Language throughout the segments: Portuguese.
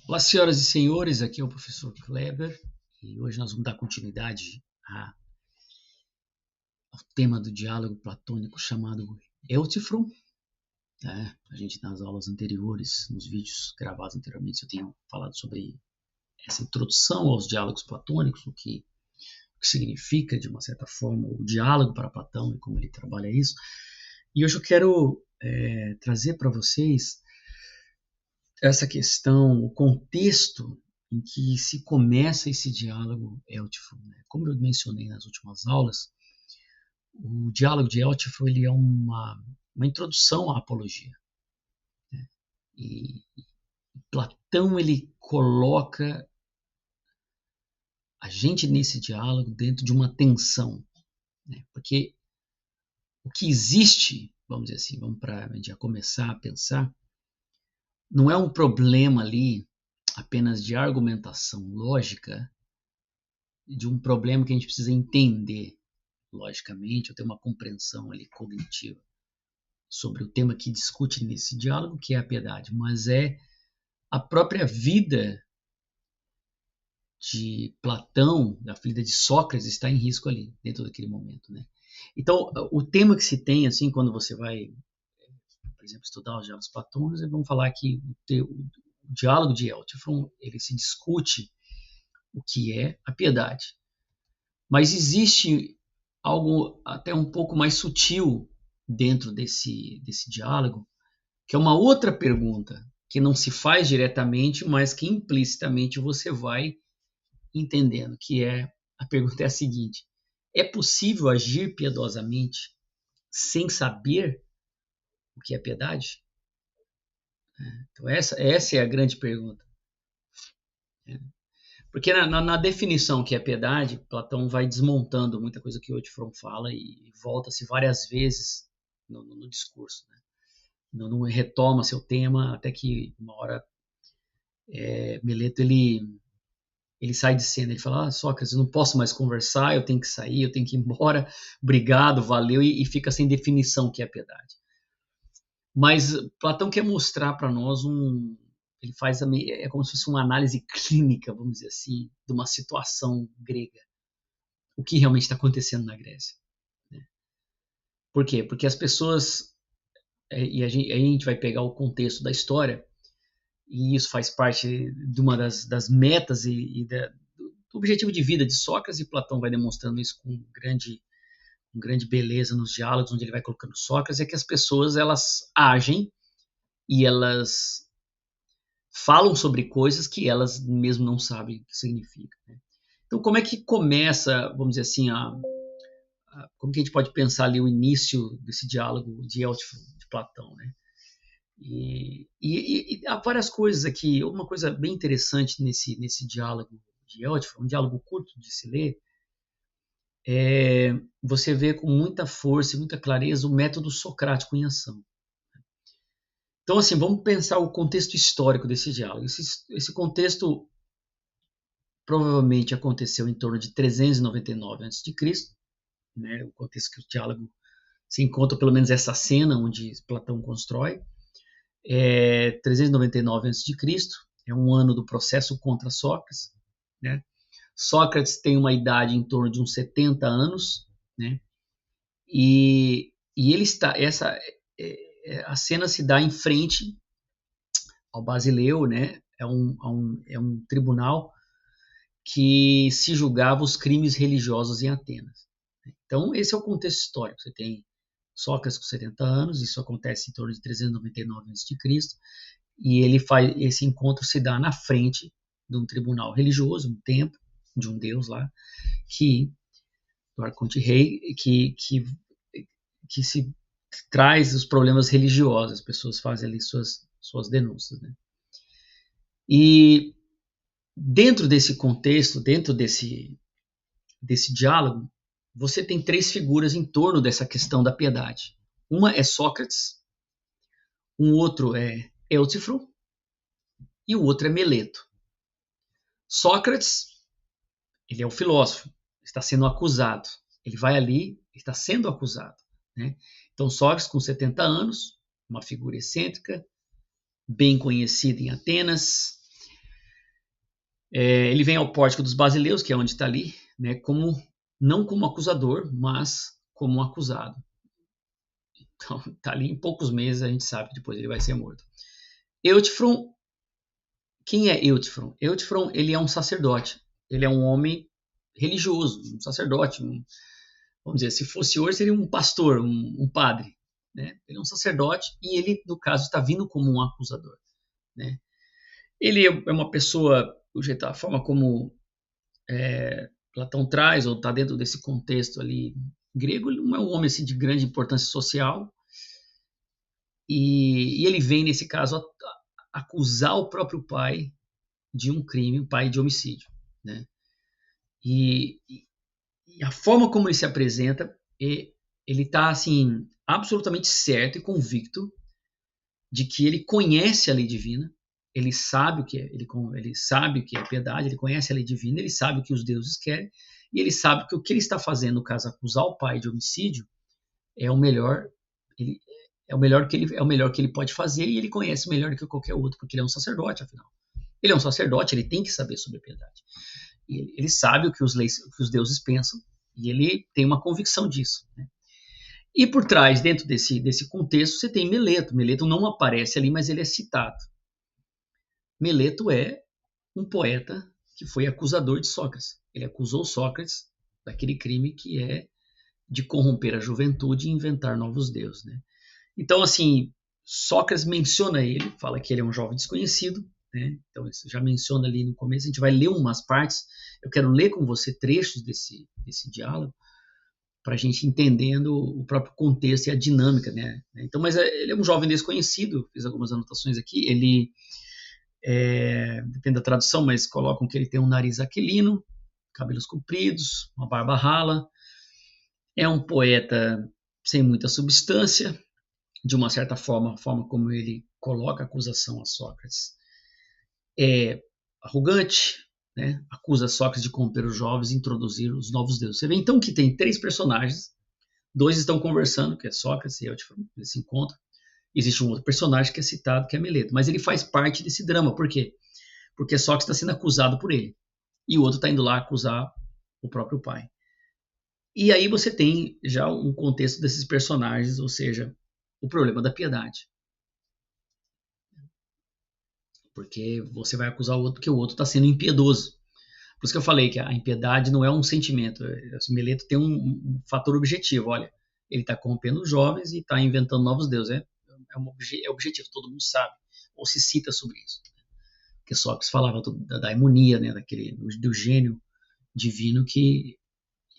Olá, senhoras e senhores, aqui é o professor Kleber e hoje nós vamos dar continuidade ao tema do diálogo platônico chamado Euthyphron. A gente, nas aulas anteriores, nos vídeos gravados anteriormente, eu tenho falado sobre essa introdução aos diálogos platônicos, o que significa, de uma certa forma, o diálogo para Platão e como ele trabalha isso. E hoje eu quero trazer para vocês essa questão, o contexto em que se começa esse diálogo Euthyphron. Como eu mencionei nas últimas aulas, o diálogo de Euthyphron ele é uma introdução à apologia. E Platão ele coloca a gente nesse diálogo dentro de uma tensão, porque o que existe, vamos dizer assim, vamos para a gente já começar a pensar, não é um problema ali apenas de argumentação lógica, de um problema que a gente precisa entender logicamente, ou ter uma compreensão ali cognitiva sobre o tema que discute nesse diálogo, que é a piedade, mas é a própria vida de Platão, a vida de Sócrates está em risco ali, dentro daquele momento, né? Então, o tema que se tem, assim, quando você vai, por exemplo, estudar os diálogos platônicos, vamos falar que o diálogo de Euthyphron, ele se discute o que é a piedade. Mas existe algo até um pouco mais sutil dentro desse diálogo, que é uma outra pergunta, que não se faz diretamente, mas que implicitamente você vai entendendo, que é, a pergunta é a seguinte: é possível agir piedosamente sem saber o que é piedade? Então essa é a grande pergunta. Porque na definição que é piedade, Platão vai desmontando muita coisa que o Euthyphron fala e volta-se várias vezes no discurso. Né? Não retoma seu tema, até que uma hora Meleto ele sai de cena, ele fala, Sócrates, eu não posso mais conversar, eu tenho que sair, eu tenho que ir embora, obrigado, valeu, e fica sem definição o que é piedade. Mas Platão quer mostrar para nós ele faz é como se fosse uma análise clínica, vamos dizer assim, de uma situação grega. O que realmente está acontecendo na Grécia. Né? Por quê? Porque as pessoas, e aí a gente vai pegar o contexto da história, e isso faz parte de uma das metas do objetivo de vida de Sócrates, e Platão vai demonstrando isso com grande beleza nos diálogos, onde ele vai colocando Sócrates, é que as pessoas elas agem e elas falam sobre coisas que elas mesmo não sabem o que significa. Né? Então, como é que começa, vamos dizer assim, como que a gente pode pensar ali o início desse diálogo de Euthyphron, de Platão, né? E há várias coisas aqui. Uma coisa bem interessante nesse diálogo de Euthyphron, um diálogo curto de se ler, você vê com muita força e muita clareza o método socrático em ação. Então, assim, vamos pensar o contexto histórico desse diálogo. Esse contexto provavelmente aconteceu em torno de 399 a.C., né? O contexto que o diálogo se encontra, pelo menos essa cena onde Platão constrói. 399 a.C., é um ano do processo contra Sócrates. Né? Sócrates tem uma idade em torno de uns 70 anos, né? E ele está, a cena se dá em frente ao Basileu, né? É um tribunal que se julgava os crimes religiosos em Atenas. Então, esse é o contexto histórico. Você tem Sócrates com 70 anos, isso acontece em torno de 399 a.C., e esse encontro se dá na frente de um tribunal religioso, um templo de um deus lá, do arconte rei, que se traz os problemas religiosos, as pessoas fazem ali suas denúncias. Né? E dentro desse contexto, dentro desse diálogo, você tem três figuras em torno dessa questão da piedade. Uma é Sócrates, um outro é Euthyphron e o outro é Meleto. Sócrates, ele é um filósofo, está sendo acusado. Ele vai ali, está sendo acusado. Né? Então, Sócrates, com 70 anos, uma figura excêntrica, bem conhecida em Atenas, Ele vem ao pórtico dos Basileus, que é onde está ali, né, não como acusador, mas como um acusado. Então, está ali em poucos meses, a gente sabe que depois ele vai ser morto. Eutfron, quem é Eutfron? Eutfron, ele é um sacerdote. Ele é um homem religioso, um sacerdote. Vamos dizer, se fosse hoje, seria um pastor, um padre. Né? Ele é um sacerdote e ele, no caso, está vindo como um acusador. Né? Ele é uma pessoa, a forma como Platão traz, ou está dentro desse contexto ali grego, ele não é um homem assim, de grande importância social, e ele vem, nesse caso, acusar o próprio pai de um crime, o pai de homicídio. Né? E a forma como ele se apresenta, ele está assim, absolutamente certo e convicto de que ele conhece a lei divina, ele sabe o que é, ele sabe o que é piedade, ele conhece a lei divina, ele sabe o que os deuses querem, e ele sabe que o que ele está fazendo, no caso, acusar o pai de homicídio, é o melhor, ele, é o melhor que ele pode fazer, e ele conhece melhor do que qualquer outro, porque ele é um sacerdote, afinal. Ele é um sacerdote, ele tem que saber sobre a piedade. Ele sabe o que os deuses pensam, e ele tem uma convicção disso. Né? E por trás, dentro desse contexto, você tem Meleto. Meleto não aparece ali, mas ele é citado. Meleto é um poeta que foi acusador de Sócrates. Ele acusou Sócrates daquele crime que é de corromper a juventude e inventar novos deuses. Né? Então, assim, Sócrates menciona ele, fala que ele é um jovem desconhecido. Né? Então, isso já menciona ali no começo. A gente vai ler umas partes. Eu quero ler com você trechos desse diálogo, para a gente entendendo o próprio contexto e a dinâmica, né? Então, mas ele é um jovem desconhecido, fiz algumas anotações aqui, ele, depende da tradução, mas colocam que ele tem um nariz aquilino, cabelos compridos, uma barba rala, é um poeta sem muita substância, de uma certa forma, a forma como ele coloca a acusação a Sócrates é arrogante, né? Acusa Sócrates de corromper os jovens e introduzir os novos deuses. Você vê então que tem três personagens. Dois estão conversando, que é Sócrates e Eutfron, eles se encontram. Existe um outro personagem que é citado, que é Meleto. Mas ele faz parte desse drama. Por quê? Porque Sócrates está sendo acusado por ele. E o outro está indo lá acusar o próprio pai. E aí você tem já um contexto desses personagens, ou seja, o problema da piedade. Porque você vai acusar o outro porque o outro está sendo impiedoso. Por isso que eu falei que a impiedade não é um sentimento. O Meleto tem um fator objetivo. Olha, ele está corrompendo os jovens e está inventando novos deuses. É objetivo, todo mundo sabe. Ou se cita sobre isso. Porque Sócrates falava da harmonia, né, do gênio divino que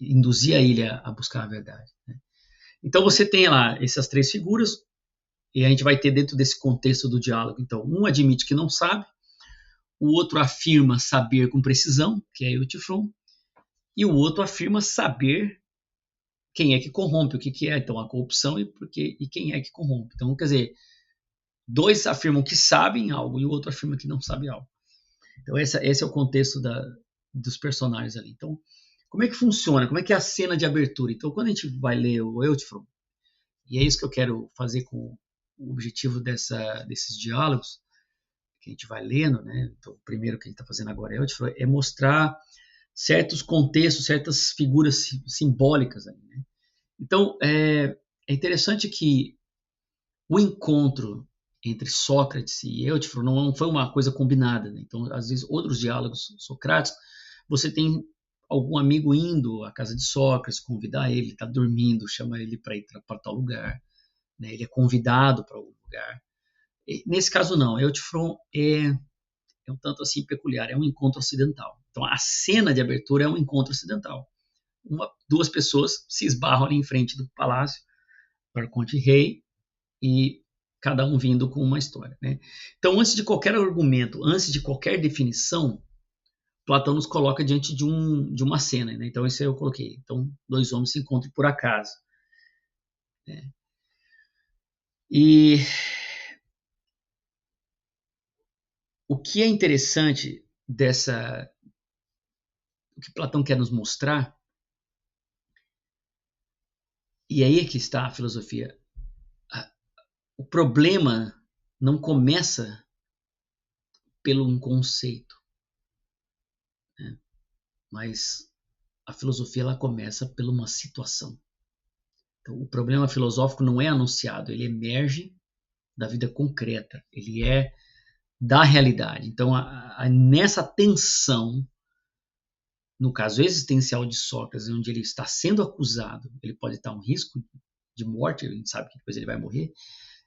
induzia ele a buscar a verdade. Né? Então você tem lá essas três figuras, e a gente vai ter dentro desse contexto do diálogo. Então, um admite que não sabe, o outro afirma saber com precisão, que é Eutfron, e o outro afirma saber quem é que corrompe, o que é então a corrupção e quem é que corrompe. Então, quer dizer, dois afirmam que sabem algo e o outro afirma que não sabe algo. Então, esse é o contexto dos personagens ali. Então, como é que funciona? Como é que é a cena de abertura? Então, quando a gente vai ler o Eutfron, e é isso que eu quero fazer com o objetivo desses diálogos, que a gente vai lendo, né? Então, o primeiro que a gente está fazendo agora é mostrar certos contextos, certas figuras simbólicas ali, né? Então, é interessante que o encontro entre Sócrates e Eutfron não foi uma coisa combinada, né? Então, às vezes, outros diálogos socráticos, você tem algum amigo indo à casa de Sócrates, convidar ele, está dormindo, chama ele para ir para tal lugar, né? Ele é convidado para algum lugar. Nesse caso, não. Eutfron é um tanto assim peculiar, é um encontro ocidental. Então, a cena de abertura é um encontro ocidental. Duas pessoas se esbarram ali em frente do palácio, do arconte rei, e cada um vindo com uma história. Né? Então, antes de qualquer argumento, antes de qualquer definição, Platão nos coloca diante de uma cena. Né? Então, isso aí eu coloquei. Então, dois homens se encontram por acaso. Né? E o que é interessante o que Platão quer nos mostrar, e aí é que está a filosofia. O problema não começa pelo um conceito. mas a filosofia ela começa por uma situação. Então, o problema filosófico não é anunciado, ele emerge da vida concreta, ele é da realidade. Então, nessa tensão, no caso existencial de Sócrates, onde ele está sendo acusado, ele pode estar um risco de morte, a gente sabe que depois ele vai morrer,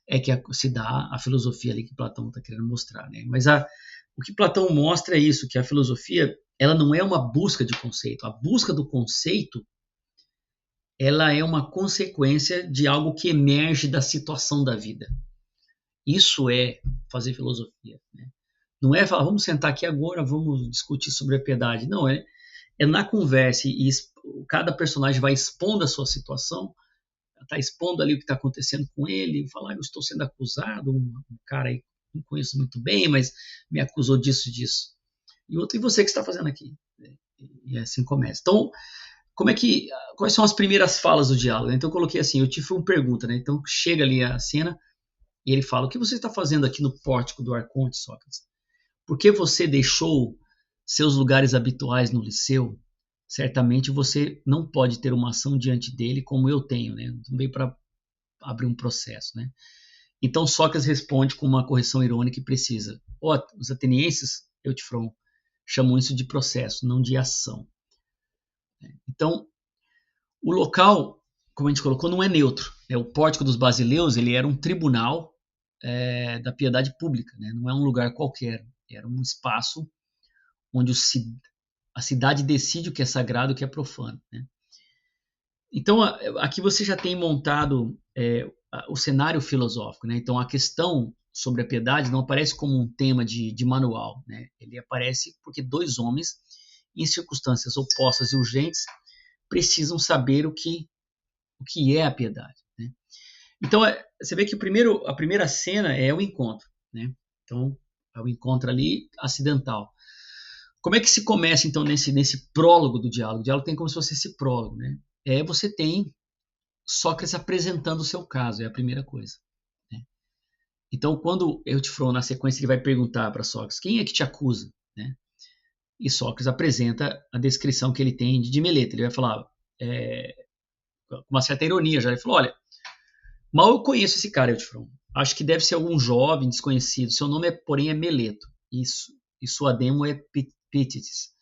é que se dá a filosofia ali que Platão está querendo mostrar, né? Mas o que Platão mostra é isso, que a filosofia ela não é uma busca de conceito. A busca do conceito ela é uma consequência de algo que emerge da situação da vida. Isso é fazer filosofia, né? Não é falar, vamos sentar aqui agora, vamos discutir sobre a piedade. Não, é na conversa e cada personagem vai expondo a sua situação, está expondo ali o que está acontecendo com ele, falar, eu estou sendo acusado, um cara aí que não conheço muito bem, mas me acusou disso, disso. E outro, e você que está fazendo aqui? E assim começa. Então, quais são as primeiras falas do diálogo? Então eu coloquei assim, eu tive uma pergunta, né? Então chega ali a cena e ele fala, o que você está fazendo aqui no pórtico do Arconte, Sócrates? Por que você deixou seus lugares habituais no Liceu? Certamente você não pode ter uma ação diante dele como eu tenho, né? Não veio para abrir um processo, né? Então Sócrates responde com uma correção irônica e precisa. Os atenienses, Eutifron, chamam isso de processo, não de ação. Então, o local, como a gente colocou, não é neutro. O Pórtico dos Basileus ele era um tribunal da piedade pública, né? Não é um lugar qualquer. Era um espaço onde a cidade decide o que é sagrado e o que é profano, né? Então, aqui você já tem montado o cenário filosófico, né? Então, a questão sobre a piedade não aparece como um tema de manual, né? Ele aparece porque dois homens, em circunstâncias opostas e urgentes, precisam saber o que é a piedade, né? Então, você vê que a primeira cena é o encontro, né? Então, é o encontro ali acidental. Como é que se começa, então, nesse prólogo do diálogo? O diálogo tem como se fosse esse prólogo, né? Você tem Sócrates apresentando o seu caso, é a primeira coisa, né? Então, quando Eutifron, na sequência, ele vai perguntar para Sócrates, quem é que te acusa, né? E Sócrates apresenta a descrição que ele tem de Meleto. Ele vai falar, com uma certa ironia já, ele falou, olha, mal eu conheço esse cara, Eutifron. Acho que deve ser algum jovem desconhecido. Seu nome, porém, é Meleto. Isso. E sua demo é Pítides.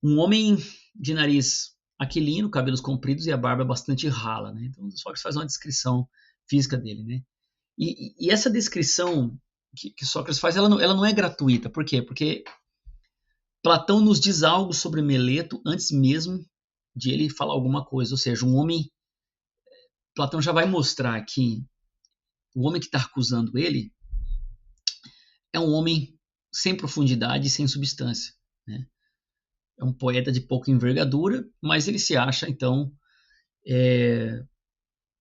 Um homem de nariz aquilino, cabelos compridos e a barba bastante rala, né? Então, Sócrates faz uma descrição física dele, né? E essa descrição que Sócrates faz, ela não é gratuita. Por quê? Porque Platão nos diz algo sobre Meleto antes mesmo de ele falar alguma coisa. Ou seja, um homem... Platão já vai mostrar que o homem que está acusando ele é um homem sem profundidade e sem substância, né? É um poeta de pouca envergadura, mas ele se acha, então,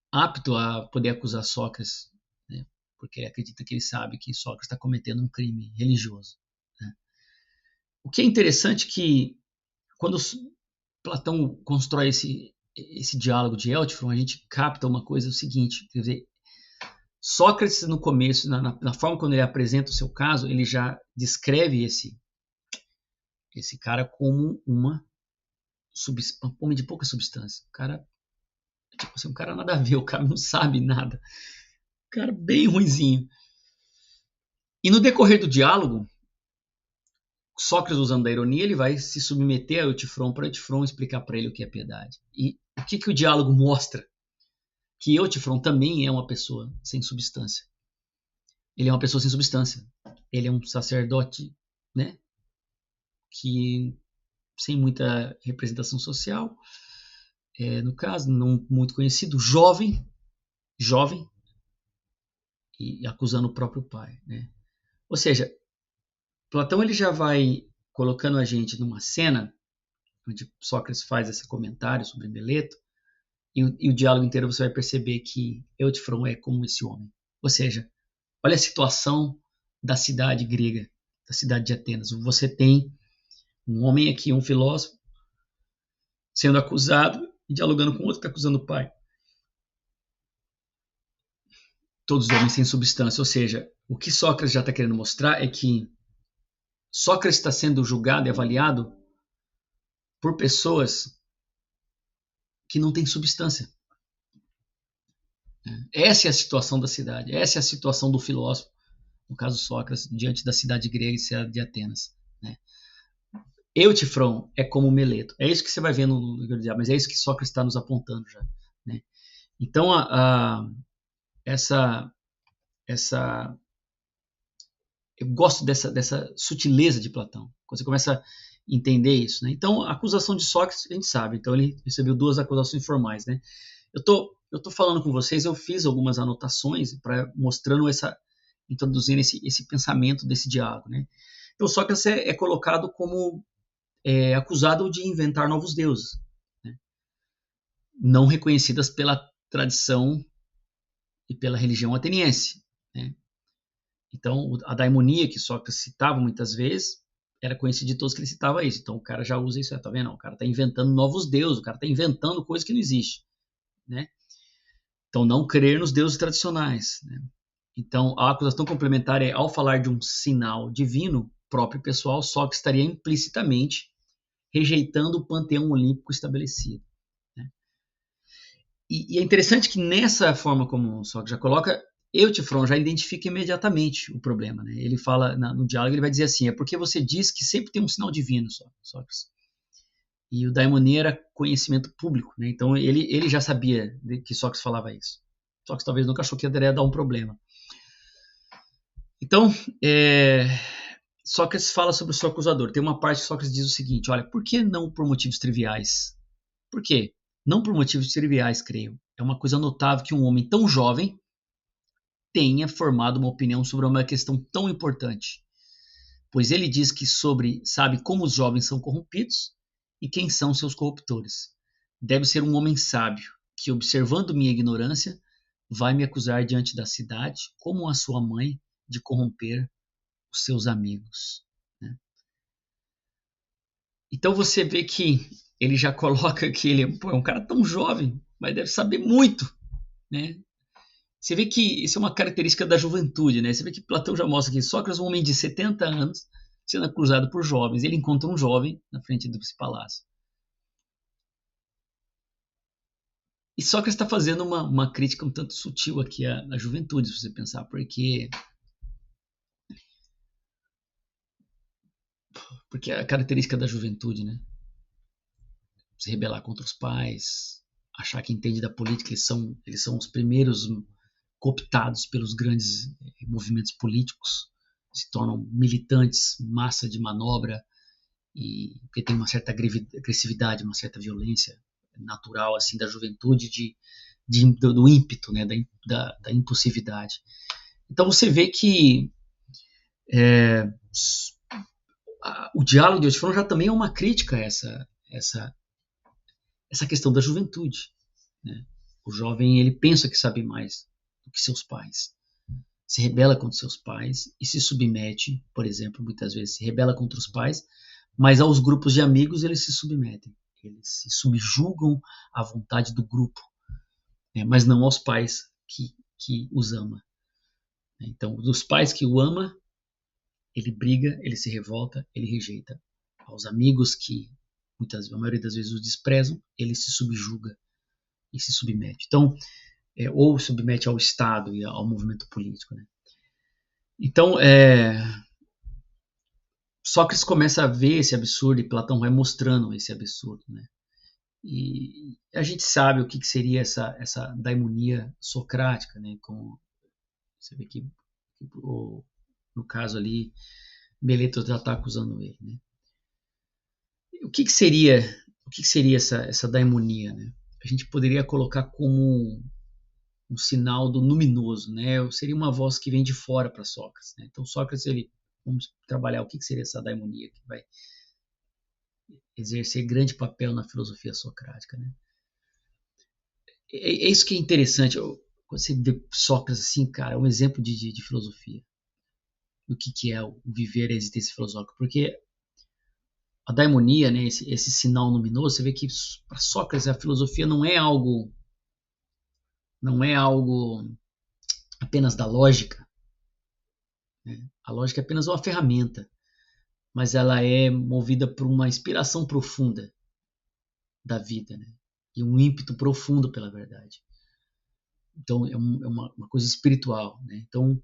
apto a poder acusar Sócrates, né? Porque ele acredita que ele sabe que Sócrates está cometendo um crime religioso, né? O que é interessante é que, quando Platão constrói esse diálogo de Eutifron, a gente capta uma coisa, o seguinte, quer dizer, Sócrates, no começo, na forma como ele apresenta o seu caso, ele já descreve esse cara como um homem de pouca substância. O cara, tipo assim, um cara nada a ver, o cara não sabe nada. Um cara bem ruinzinho. E no decorrer do diálogo, Sócrates, usando da ironia, ele vai se submeter a Eutifron para Eutifron explicar para ele o que é piedade. E o que o diálogo mostra? Que Eutifron também é uma pessoa sem substância. Ele é uma pessoa sem substância. Ele é um sacerdote, né? Que sem muita representação social, no caso, não muito conhecido, jovem, e acusando o próprio pai, né? Ou seja, Platão ele já vai colocando a gente numa cena onde Sócrates faz esse comentário sobre Meleto, e o diálogo inteiro você vai perceber que Eutifron é como esse homem. Ou seja, olha a situação da cidade grega, da cidade de Atenas. Você tem um homem aqui, um filósofo, sendo acusado e dialogando com outro que está acusando o pai. Todos os homens sem substância. Ou seja, o que Sócrates já está querendo mostrar é que Sócrates está sendo julgado e avaliado por pessoas que não têm substância. Essa é a situação da cidade, essa é a situação do filósofo, no caso Sócrates, diante da cidade grega e de Atenas. Né? Eutifron é como Meleto. É isso que você vai ver no livro do Diabo, mas é isso que Sócrates está nos apontando já. Né? Então, essa eu gosto dessa sutileza de Platão, quando você começa a entender isso. Né? Então, a acusação de Sócrates, a gente sabe. Então, ele recebeu 2 acusações formais. Né? Eu tô falando com vocês, eu fiz algumas anotações para mostrando introduzindo esse pensamento desse diálogo. Né? Então, Sócrates é colocado como acusado de inventar novos deuses, né? Não reconhecidas pela tradição e pela religião ateniense. Né? Então, a daimonia que Sócrates citava muitas vezes era conhecido de todos que ele citava isso. Então, o cara já usa isso, tá vendo? O cara está inventando novos deuses, o cara está inventando coisas que não existem. Né? Então, não crer nos deuses tradicionais. Né? Então, a acusação complementar é, ao falar de um sinal divino próprio pessoal, Sócrates estaria implicitamente rejeitando o panteão olímpico estabelecido. Né? E é interessante que nessa forma como o Sócrates já coloca, Eutifron já identifica imediatamente o problema. Né? Ele fala, no diálogo, ele vai dizer assim, é porque você diz que sempre tem um sinal divino, Sócrates. E o daimonia era conhecimento público. Né? Então ele já sabia que Sócrates falava isso. Sócrates talvez nunca achou que ia dar um problema. Então, Sócrates fala sobre o seu acusador. Tem uma parte que Sócrates diz o seguinte, olha, por que não por motivos triviais? Por quê? Não por motivos triviais, creio. É uma coisa notável que um homem tão jovem tenha formado uma opinião sobre uma questão tão importante. Pois ele diz que sabe como os jovens são corrompidos e quem são seus corruptores. Deve ser um homem sábio, que, observando minha ignorância, vai me acusar diante da cidade, como a sua mãe, de corromper os seus amigos. Né? Então você vê que ele já coloca que ele é um cara tão jovem, mas deve saber muito. Né? Você vê que isso é uma característica da juventude. Né? Você vê que Platão já mostra que Sócrates, um homem de 70 anos, sendo acusado por jovens. Ele encontra um jovem na frente desse palácio. E Sócrates está fazendo uma crítica um tanto sutil aqui à juventude, se você pensar, porque é a característica da juventude, né? Se rebelar contra os pais, achar que entende da política, eles são os primeiros cooptados pelos grandes movimentos políticos, se tornam militantes, massa de manobra, e porque tem uma certa agressividade, uma certa violência natural assim da juventude, do ímpeto, né, da impulsividade. Então você vê que o diálogo de Eutifron já também é uma crítica a essa questão da juventude. Né? O jovem ele pensa que sabe mais do que seus pais. Se rebela contra seus pais e se submete, por exemplo, muitas vezes se rebela contra os pais, mas aos grupos de amigos eles se submetem. Eles se subjugam à vontade do grupo, né? Mas não aos pais que os ama. Então, dos pais que o ama, ele briga, ele se revolta, ele rejeita. Aos amigos que a maioria das vezes o desprezam, ele se subjuga e se submete. Então, ou submete ao Estado e ao movimento político. Né? Então, Sócrates começa a ver esse absurdo e Platão vai mostrando esse absurdo. Né? E a gente sabe o que seria essa daimonia socrática, né? Como você vê que no caso ali, Meleto já está acusando ele. Né? O que seria essa daimonia? Né? A gente poderia colocar como um sinal do luminoso, né? Seria uma voz que vem de fora para Sócrates. Né? Então Sócrates, vamos trabalhar o que seria essa daimonia que vai exercer grande papel na filosofia socrática. Né? É isso que é interessante. Quando você vê Sócrates assim, cara, é um exemplo de filosofia. Do que é o viver a existência filosófica. Porque a daimonia, né, esse sinal luminoso, você vê que para Sócrates a filosofia não é algo apenas da lógica. Né? A lógica é apenas uma ferramenta, mas ela é movida por uma inspiração profunda da vida, né? E um ímpeto profundo pela verdade. Então, é uma coisa espiritual, né? Então,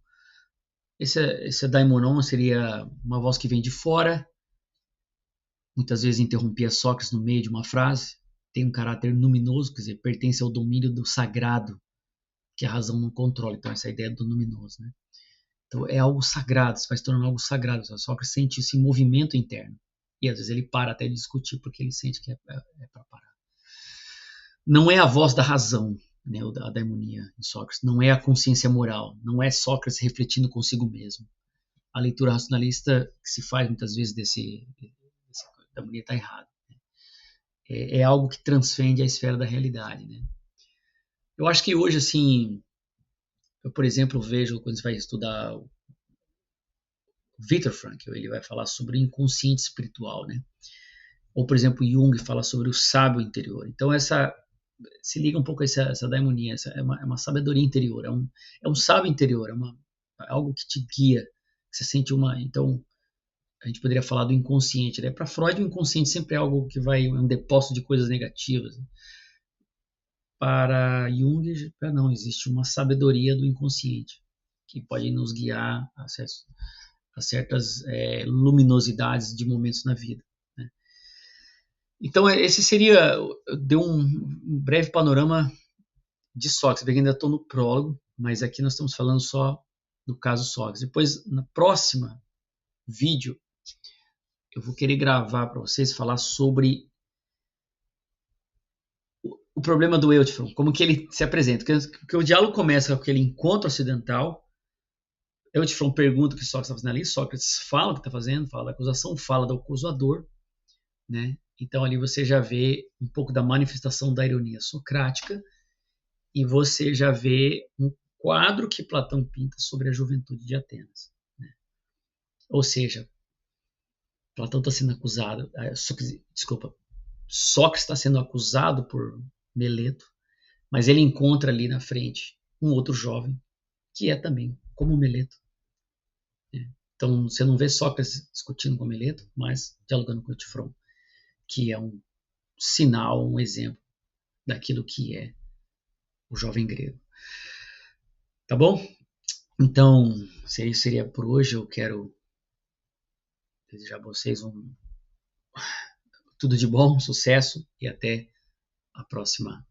esse daimonon seria uma voz que vem de fora, muitas vezes interrompia Sócrates no meio de uma frase, tem um caráter luminoso, quer dizer, pertence ao domínio do sagrado, que a razão não controla. Então, essa ideia do luminoso, né? Então, é algo sagrado, se vai se tornando algo sagrado. Sócrates sente esse movimento interno. E às vezes ele para até de discutir, porque ele sente que é para parar. Não é a voz da razão, né, a daimonia em Sócrates, não é a consciência moral, não é Sócrates refletindo consigo mesmo. A leitura racionalista que se faz muitas vezes desse daimonia está errada. Né? É algo que transcende a esfera da realidade. Né? Eu acho que hoje, assim, eu, por exemplo, vejo quando você vai estudar o Viktor Frankl, ele vai falar sobre o inconsciente espiritual, né? Ou, por exemplo, Jung fala sobre o sábio interior. Então, se liga um pouco a essa daimonia, é uma sabedoria interior, é um sábio interior, é algo que te guia, que você sente então, a gente poderia falar do inconsciente, né? Para Freud, o inconsciente sempre é algo que é um depósito de coisas negativas. Né? Para Jung, não, existe uma sabedoria do inconsciente, que pode nos guiar a certas luminosidades de momentos na vida. Né? Então, esse deu um breve panorama de Sócrates, porque ainda estou no prólogo, mas aqui nós estamos falando só do caso Sócrates. Depois, na próxima vídeo, eu vou querer gravar para vocês, falar sobre o problema do Euthyphron, como que ele se apresenta. Porque o diálogo começa com aquele encontro ocidental, Euthyphron pergunta o que Sócrates está fazendo ali, Sócrates fala o que está fazendo, fala da acusação, fala do acusador, né? Então ali você já vê um pouco da manifestação da ironia socrática e você já vê um quadro que Platão pinta sobre a juventude de Atenas. Né? Ou seja, Platão está sendo acusado, Sócrates está sendo acusado por Meleto, mas ele encontra ali na frente um outro jovem que é também como Meleto. Né? Então você não vê Sócrates discutindo com Meleto, mas dialogando com Euthyphron, que é um sinal, um exemplo daquilo que é o jovem grego. Tá bom? Então, se isso seria por hoje, eu quero desejar a vocês tudo de bom, sucesso e até a próxima